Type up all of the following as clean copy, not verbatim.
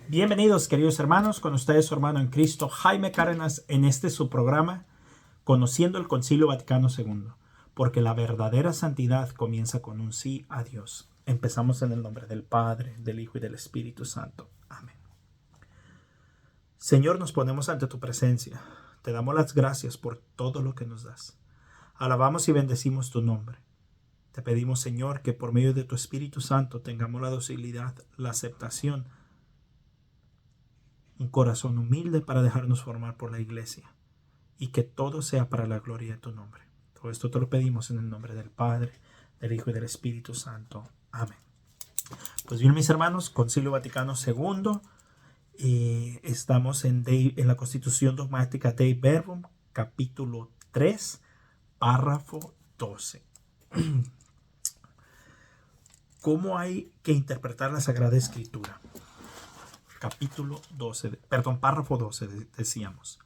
Bienvenidos, queridos hermanos, con ustedes su hermano en Cristo, Jaime Cárdenas, en este su programa, Conociendo el Concilio Vaticano II, porque la verdadera santidad comienza con un sí a Dios. Empezamos en el nombre del Padre, del Hijo y del Espíritu Santo. Amén. Señor, nos ponemos ante tu presencia. Te damos las gracias por todo lo que nos das. Alabamos y bendecimos tu nombre. Te pedimos, Señor, que por medio de tu Espíritu Santo tengamos la docilidad, la aceptación, un corazón humilde para dejarnos formar por la iglesia y que todo sea para la gloria de tu nombre. Todo esto te lo pedimos en el nombre del Padre, del Hijo y del Espíritu Santo. Amén. Pues bien, mis hermanos, Concilio Vaticano II, estamos en la Constitución Dogmática Dei Verbum, capítulo 3, párrafo 12. ¿Cómo hay que interpretar la Sagrada Escritura? Párrafo 12, decíamos.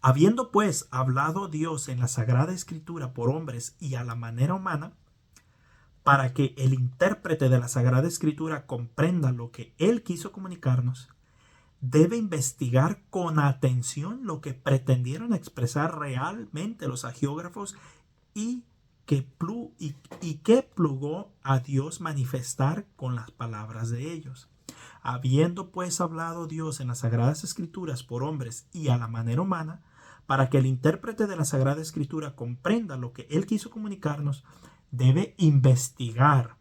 Habiendo pues hablado Dios en la Sagrada Escritura por hombres y a la manera humana, para que el intérprete de la Sagrada Escritura comprenda lo que Él quiso comunicarnos, debe investigar con atención lo que pretendieron expresar realmente los agiógrafos y que plugó a Dios manifestar con las palabras de ellos. Habiendo pues hablado Dios en las Sagradas Escrituras por hombres y a la manera humana, para que el intérprete de la Sagrada Escritura comprenda lo que Él quiso comunicarnos, debe investigar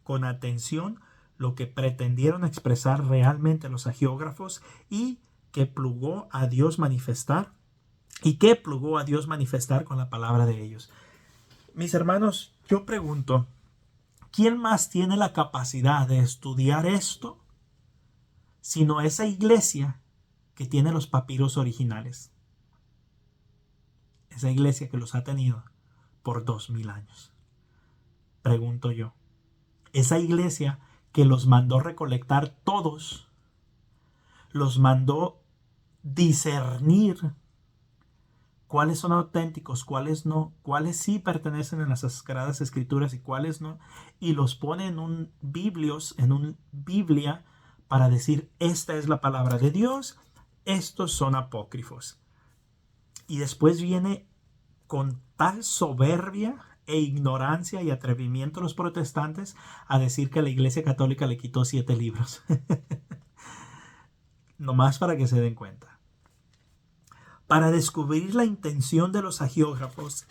con atención lo que pretendieron expresar realmente los agiógrafos y que plugó a Dios manifestar con la palabra de ellos. Mis hermanos, yo pregunto, ¿quién más tiene la capacidad de estudiar esto sino esa iglesia que tiene los papiros originales? Esa iglesia que los ha tenido por 2000 años. Pregunto yo, esa iglesia que los mandó recolectar todos, los mandó discernir cuáles son auténticos, cuáles no, cuáles sí pertenecen a las Sagradas Escrituras y cuáles no, y los pone en un Biblia para decir, esta es la palabra de Dios, estos son apócrifos. Y después viene con tal soberbia e ignorancia y atrevimiento los protestantes a decir que la Iglesia Católica le quitó 7 libros. Nomás para que se den cuenta. Para descubrir la intención de los agiógrafos,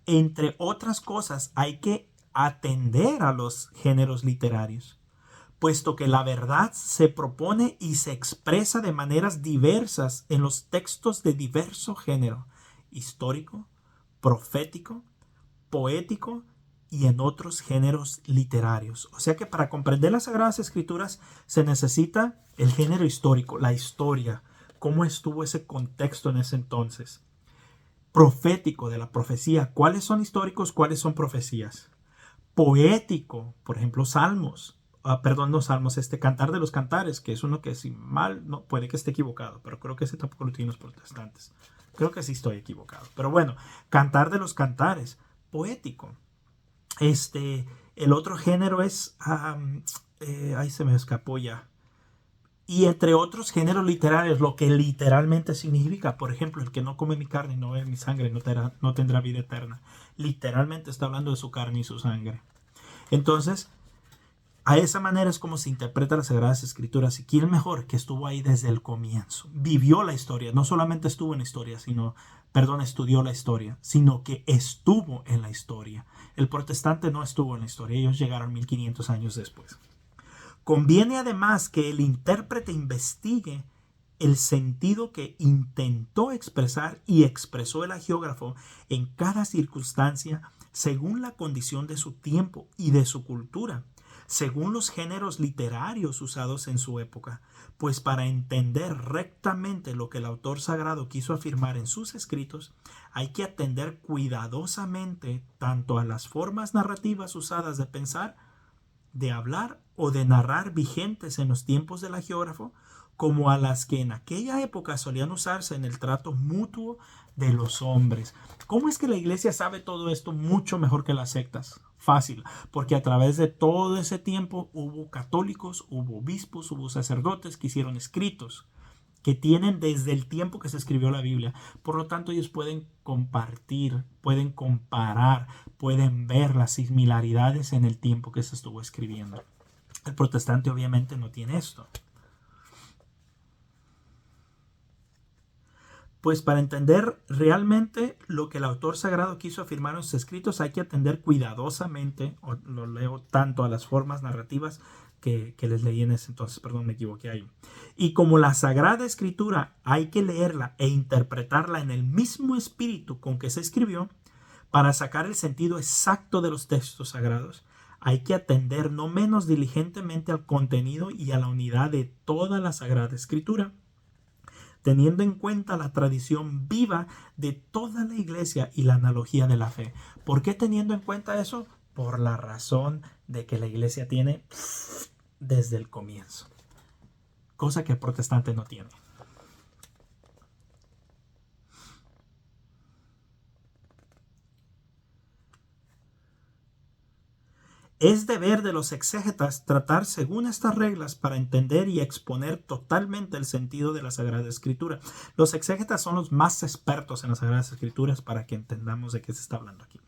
entre otras cosas, hay que atender a los géneros literarios, puesto que la verdad se propone y se expresa de maneras diversas en los textos de diverso género, histórico, profético, poético y en otros géneros literarios. O sea que para comprender las Sagradas Escrituras se necesita el género histórico, la historia, cómo estuvo ese contexto en ese entonces. Profético, de la profecía, cuáles son históricos, cuáles son profecías. Poético, por ejemplo, Salmos. No Salmos, Cantar de los Cantares, que es uno que si mal, no, puede que esté equivocado, pero creo que ese tampoco lo tienen los protestantes. Creo que sí estoy equivocado. Pero bueno, Cantar de los Cantares, poético. El otro género es, ahí se me escapó ya. Y entre otros géneros literarios, lo que literalmente significa, por ejemplo, el que no come mi carne y no bebe mi sangre no tendrá vida eterna. Literalmente está hablando de su carne y su sangre. Entonces, a esa manera es como se interpreta las Sagradas Escrituras. Y quién mejor que estuvo ahí desde el comienzo. Vivió la historia. No solamente estuvo en la historia, estudió la historia, sino que estuvo en la historia. El protestante no estuvo en la historia. Ellos llegaron 1500 años después. Conviene además que el intérprete investigue el sentido que intentó expresar y expresó el agiógrafo en cada circunstancia según la condición de su tiempo y de su cultura, según los géneros literarios usados en su época, pues para entender rectamente lo que el autor sagrado quiso afirmar en sus escritos, hay que atender cuidadosamente tanto a las formas narrativas usadas de pensar, de hablar o de narrar vigentes en los tiempos del agiógrafo, como a las que en aquella época solían usarse en el trato mutuo de los hombres. ¿Cómo es que la iglesia sabe todo esto mucho mejor que las sectas? Fácil, porque a través de todo ese tiempo hubo católicos, hubo obispos, hubo sacerdotes que hicieron escritos que tienen desde el tiempo que se escribió la Biblia. Por lo tanto, ellos pueden compartir, pueden comparar, pueden ver las similaridades en el tiempo que se estuvo escribiendo. El protestante obviamente no tiene esto. Pues para entender realmente lo que el autor sagrado quiso afirmar en sus escritos, hay que atender cuidadosamente, o lo leo tanto a las formas narrativas que les leí en ese entonces, perdón, me equivoqué ahí. Y como la Sagrada Escritura hay que leerla e interpretarla en el mismo espíritu con que se escribió, para sacar el sentido exacto de los textos sagrados, hay que atender no menos diligentemente al contenido y a la unidad de toda la Sagrada Escritura, teniendo en cuenta la tradición viva de toda la iglesia y la analogía de la fe. ¿Por qué teniendo en cuenta eso? Por la razón de que la iglesia tiene desde el comienzo, cosa que el protestante no tiene. Es deber de los exégetas tratar según estas reglas para entender y exponer totalmente el sentido de la Sagrada Escritura. Los exégetas son los más expertos en las Sagradas Escrituras, para que entendamos de qué se está hablando aquí.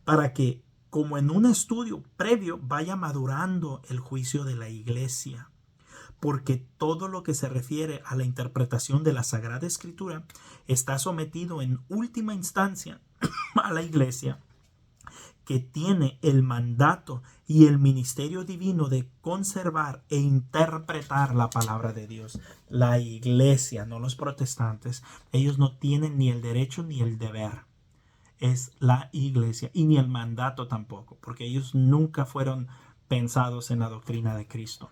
Para que, como en un estudio previo, vaya madurando el juicio de la iglesia. Porque todo lo que se refiere a la interpretación de la Sagrada Escritura está sometido en última instancia a la iglesia, que tiene el mandato y el ministerio divino de conservar e interpretar la palabra de Dios. La iglesia, no los protestantes, ellos no tienen ni el derecho ni el deber. Es la iglesia, y ni el mandato tampoco, porque ellos nunca fueron pensados en la doctrina de Cristo.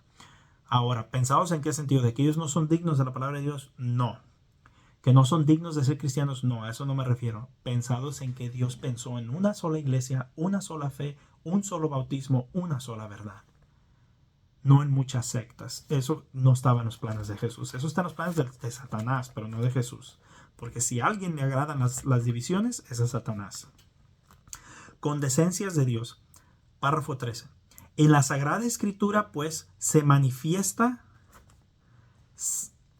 Ahora, ¿pensados en qué sentido? ¿De que ellos no son dignos de la palabra de Dios? No. ¿Que no son dignos de ser cristianos? No, a eso no me refiero. Pensados en que Dios pensó en una sola iglesia, una sola fe, un solo bautismo, una sola verdad. No en muchas sectas. Eso no estaba en los planes de Jesús. Eso está en los planes de Satanás, pero no de Jesús. Porque si a alguien le agradan las divisiones, es a Satanás. Con decencias de Dios. Párrafo 13. En la Sagrada Escritura, pues, se manifiesta,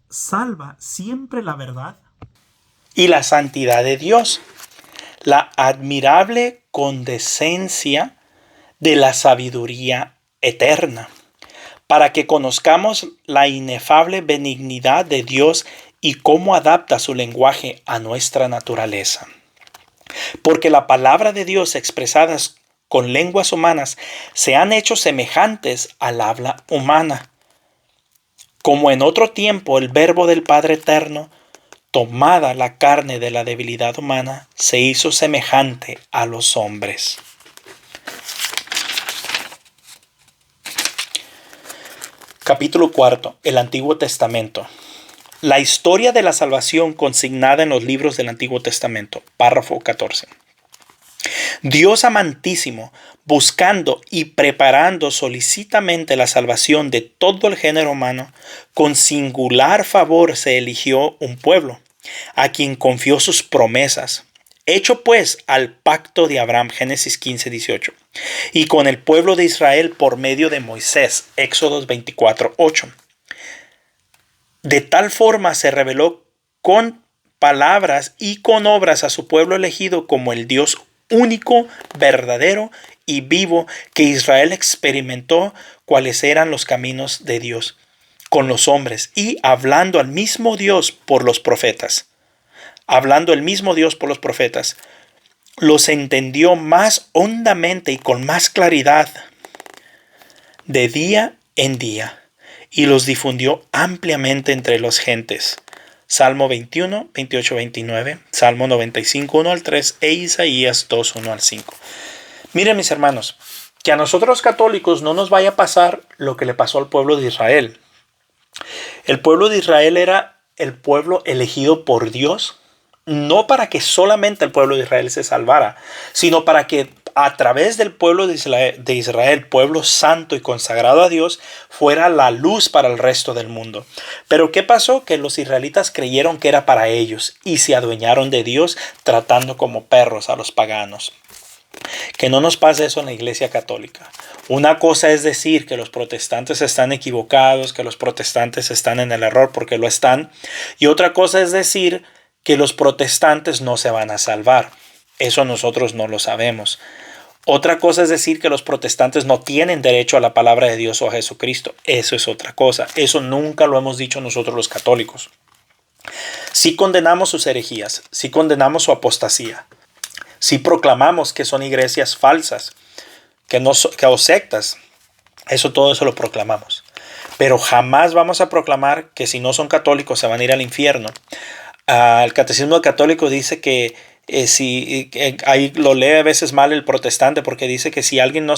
salva siempre la verdad y la santidad de Dios, la admirable condescencia de la sabiduría eterna, para que conozcamos la inefable benignidad de Dios y cómo adapta su lenguaje a nuestra naturaleza. Porque la palabra de Dios expresadas con lenguas humanas se han hecho semejantes al habla humana. Como en otro tiempo el Verbo del Padre Eterno, tomada la carne de la debilidad humana, se hizo semejante a los hombres. Capítulo 4. El Antiguo Testamento. La historia de la salvación consignada en los libros del Antiguo Testamento. Párrafo 14. Dios amantísimo, buscando y preparando solicitamente la salvación de todo el género humano, con singular favor se eligió un pueblo, a quien confió sus promesas, hecho pues al pacto de Abraham, Génesis 15:18, y con el pueblo de Israel por medio de Moisés, Éxodo 24:8. De tal forma se reveló con palabras y con obras a su pueblo elegido como el Dios único, verdadero y vivo, que Israel experimentó cuáles eran los caminos de Dios con los hombres, y hablando al mismo Dios por los profetas. Hablando el mismo Dios por los profetas, los entendió más hondamente y con más claridad de día en día, y los difundió ampliamente entre las gentes. Salmo 21, 28, 29, Salmo 95, 1 al 3 e Isaías 2, 1 al 5. Miren, mis hermanos, que a nosotros los católicos no nos vaya a pasar lo que le pasó al pueblo de Israel. El pueblo de Israel era el pueblo elegido por Dios, no para que solamente el pueblo de Israel se salvara, sino para que a través del pueblo de Israel, pueblo santo y consagrado a Dios, fuera la luz para el resto del mundo. Pero ¿qué pasó? Que los israelitas creyeron que era para ellos y se adueñaron de Dios tratando como perros a los paganos. Que no nos pase eso en la Iglesia Católica. Una cosa es decir que los protestantes están equivocados, que los protestantes están en el error porque lo están. Y otra cosa es decir que los protestantes no se van a salvar. Eso nosotros no lo sabemos. Otra cosa es decir que los protestantes no tienen derecho a la palabra de Dios o a Jesucristo. Eso es otra cosa. Eso nunca lo hemos dicho nosotros los católicos. Sí condenamos sus herejías, sí condenamos su apostasía. Si proclamamos que son iglesias falsas, o sectas, todo eso lo proclamamos. Pero jamás vamos a proclamar que si no son católicos se van a ir al infierno. El catecismo católico dice que ahí lo lee a veces mal el protestante, porque dice que si alguien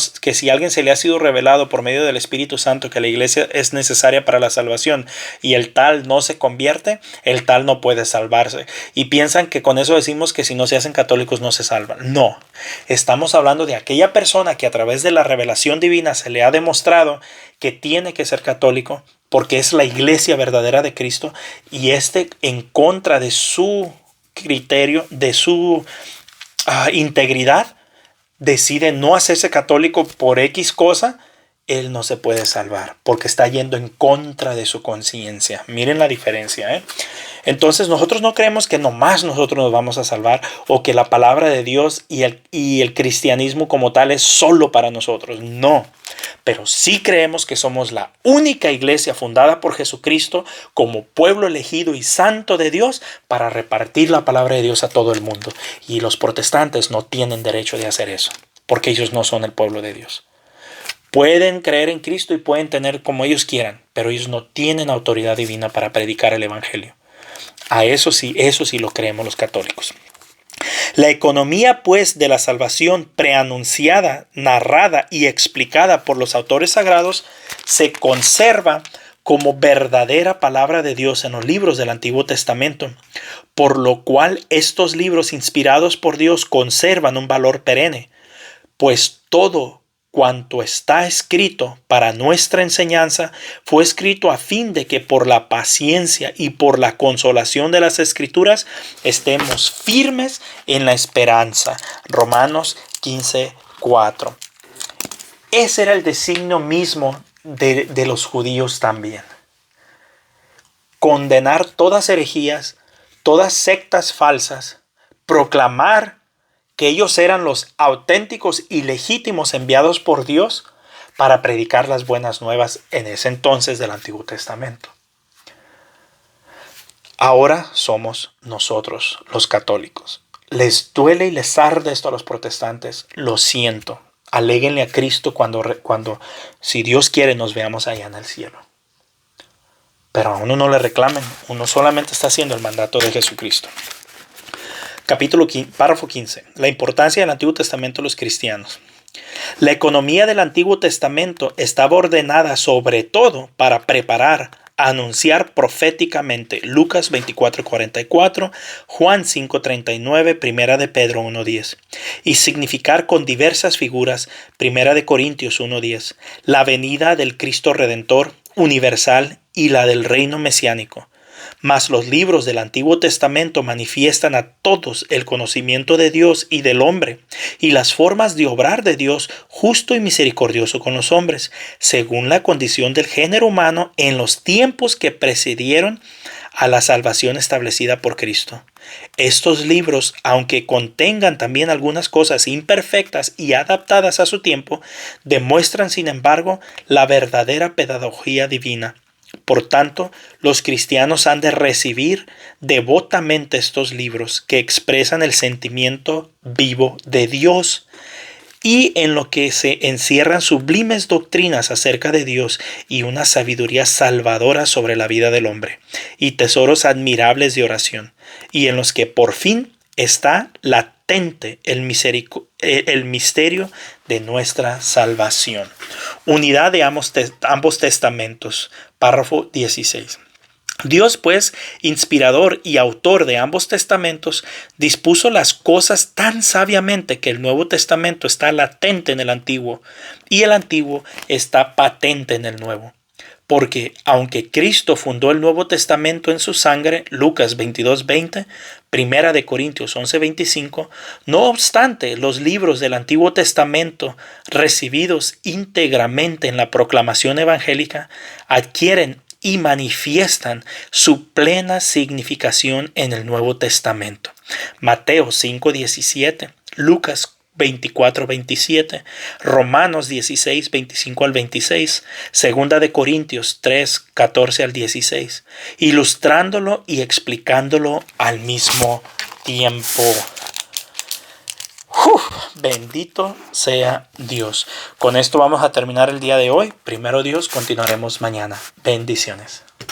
se le ha sido revelado por medio del Espíritu Santo que la iglesia es necesaria para la salvación y el tal no se convierte, el tal no puede salvarse. Y piensan que con eso decimos que si no se hacen católicos no se salvan. No, estamos hablando de aquella persona que a través de la revelación divina se le ha demostrado que tiene que ser católico porque es la iglesia verdadera de Cristo, y en contra de su criterio, de su integridad, decide no hacerse católico por X cosa, él no se puede salvar porque está yendo en contra de su conciencia. Miren la diferencia, ¿eh? Entonces nosotros no creemos que nomás nosotros nos vamos a salvar, o que la palabra de Dios y el cristianismo como tal es solo para nosotros. No, pero sí creemos que somos la única iglesia fundada por Jesucristo como pueblo elegido y santo de Dios para repartir la palabra de Dios a todo el mundo. Y los protestantes no tienen derecho de hacer eso porque ellos no son el pueblo de Dios. Pueden creer en Cristo y pueden tener como ellos quieran, pero ellos no tienen autoridad divina para predicar el evangelio. Eso sí lo creemos los católicos. La economía, pues, de la salvación preanunciada, narrada y explicada por los autores sagrados se conserva como verdadera palabra de Dios en los libros del Antiguo Testamento, por lo cual estos libros inspirados por Dios conservan un valor perenne, pues todo cuanto está escrito para nuestra enseñanza fue escrito a fin de que por la paciencia y por la consolación de las Escrituras estemos firmes en la esperanza. Romanos 15:4. Ese era el designio mismo de los judíos también. Condenar todas herejías, todas sectas falsas, proclamar que ellos eran los auténticos y legítimos enviados por Dios para predicar las buenas nuevas en ese entonces del Antiguo Testamento. Ahora somos nosotros los católicos. ¿Les duele y les arde esto a los protestantes? Lo siento. Aléguenle a Cristo cuando, si Dios quiere, nos veamos allá en el cielo. Pero a uno no le reclamen. Uno solamente está haciendo el mandato de Jesucristo. Párrafo 15. La importancia del Antiguo Testamento a los cristianos. La economía del Antiguo Testamento estaba ordenada sobre todo para preparar, anunciar proféticamente Lucas 24:44, Juan 5:39, Primera de Pedro 1:10, y significar con diversas figuras, Primera de Corintios 1:10, la venida del Cristo Redentor universal y la del reino mesiánico. Mas los libros del Antiguo Testamento manifiestan a todos el conocimiento de Dios y del hombre, y las formas de obrar de Dios justo y misericordioso con los hombres, según la condición del género humano en los tiempos que precedieron a la salvación establecida por Cristo. Estos libros, aunque contengan también algunas cosas imperfectas y adaptadas a su tiempo, demuestran sin embargo la verdadera pedagogía divina. Por tanto, los cristianos han de recibir devotamente estos libros que expresan el sentimiento vivo de Dios y en lo que se encierran sublimes doctrinas acerca de Dios y una sabiduría salvadora sobre la vida del hombre, y tesoros admirables de oración, y en los que por fin está latente el misterio de nuestra salvación. Unidad de ambos testamentos. Párrafo 16. Dios, pues, inspirador y autor de ambos testamentos, dispuso las cosas tan sabiamente que el Nuevo Testamento está latente en el Antiguo y el Antiguo está patente en el Nuevo. Porque aunque Cristo fundó el Nuevo Testamento en su sangre, Lucas 22:20, Primera de Corintios 11:25, no obstante, los libros del Antiguo Testamento, recibidos íntegramente en la proclamación evangélica, adquieren y manifiestan su plena significación en el Nuevo Testamento. Mateo 5:17, Lucas 24:27, Romanos 16:25 al 26, Segunda de Corintios 3:14 al 16, ilustrándolo y explicándolo al mismo tiempo. Bendito sea Dios. Con esto vamos a terminar el día de hoy. Primero Dios, continuaremos mañana. Bendiciones.